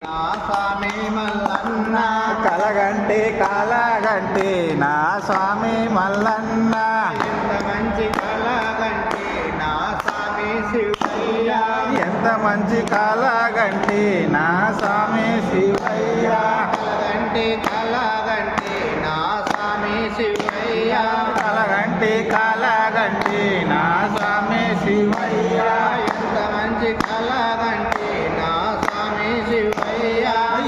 నా స్వామి మల్లన్న కలగంటి కాలగంటి నా స్వామి మల్లన్న ఎంత మంచి కలగంటి నా స్వామి శివయ్య ఎంత మంచి కాలగంటి నా స్వామి శివయ్య కలగంటి కలగంటి నా స్వామి శివయ్య కలగంటి కాలగంటి నా స్వామి శివయ్య ఎంత మంచి కలగంటి నా స్వామి శివయ్య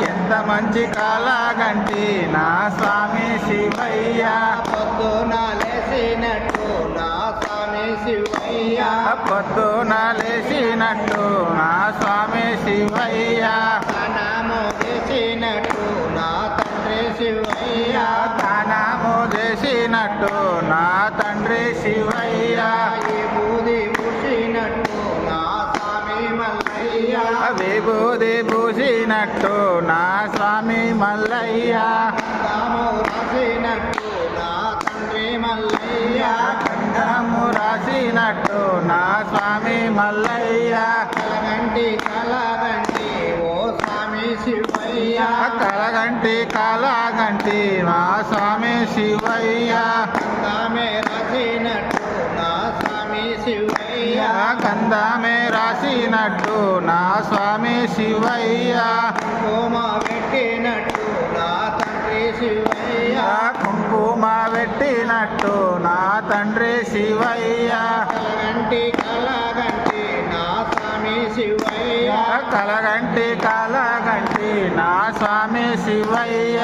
ఎంత మంచి కాలగంటి నా స్వామి శివయ్య పొద్దున లేచినట్టు నా స్వామి శివయ్య పొద్దున లేచినట్టు నా స్వామి శివయ్య స్నానము చేసినట్టు నా తండ్రి శివయ్య దానము చేసినట్టు నా తండ్రి శివయ్య ఈ బూది పూసినట్టు నా స్వామి మల్లయ్య విభూది పూసినట్టు నా స్వామి మల్లయ్య గంధము రాసినట్టు నా తండ్రి మల్లయ్య గంధము రాసినట్టు నా స్వామి మల్లయ్య కలగంటి కలగంటి ఓ స్వామి శివయ్య కలగంటి కాలగంటి నా స్వామి శివయ్య గంధమే రాసినట్టు నా స్వామి శివయ్య గంధమే రాసినట్టు నా స్వామి శివయ్య కుంకుమ పెట్టినట్టు నా తండ్రి శివయ్య కుంకుమ పెట్టినట్టు నా తండ్రి శివయ్య కలగంటి కలగంటి నా స్వామి శివయ్య కలగంటి కాలగంటి నా స్వామి శివయ్య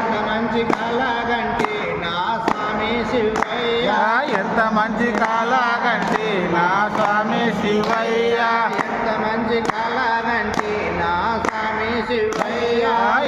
ఎంత మంచి కలగంటి నా స్వామి శివయ్య ఎంత మంచి కాలగంటి నా స్వామి శివయ్య ఎంత మంచి కలగంటి నా స్వామి శివయ్య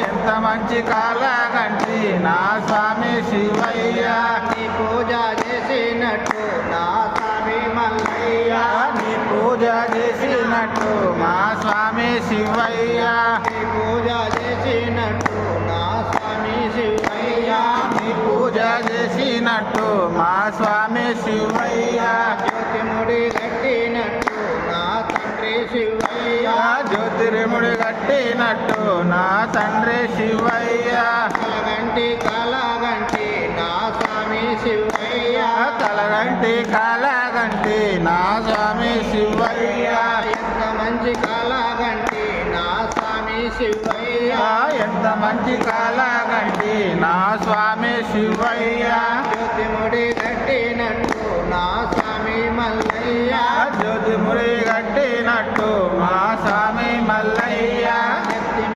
ఎంత మంచి కాలగంటి నా స్వామి శివయ్య నీ పూజ చేసినట్టు నా స్వామి మల్లయ్య నీ పూజ చేసినట్టు మా స్వామి శివయ్య నీ పూజ చేసినట్టు నా స్వామి శివయ్య నీ పూజ చేసినట్టు మా స్వామి శివయ్య జ్యోతిముడి కట్టినట్టు నా తండ్రి శివయ్య జ్యోతిర్ముడి కట్టినట్టు నా తండ్రి శివయ్య కలగంటి కలగంటి నా స్వామి శివయ్య కలగంటి కాలగంటి నా స్వామి శివయ్య ఎంత మంచి కలగంటి నా స్వామి శివయ్య ఎంత మంచి కాలగంటి నా స్వామి శివయ్య జ్యోతిముడి కట్టినట్టు నా స్వామి మల్లయ్య జ్యోతిముడి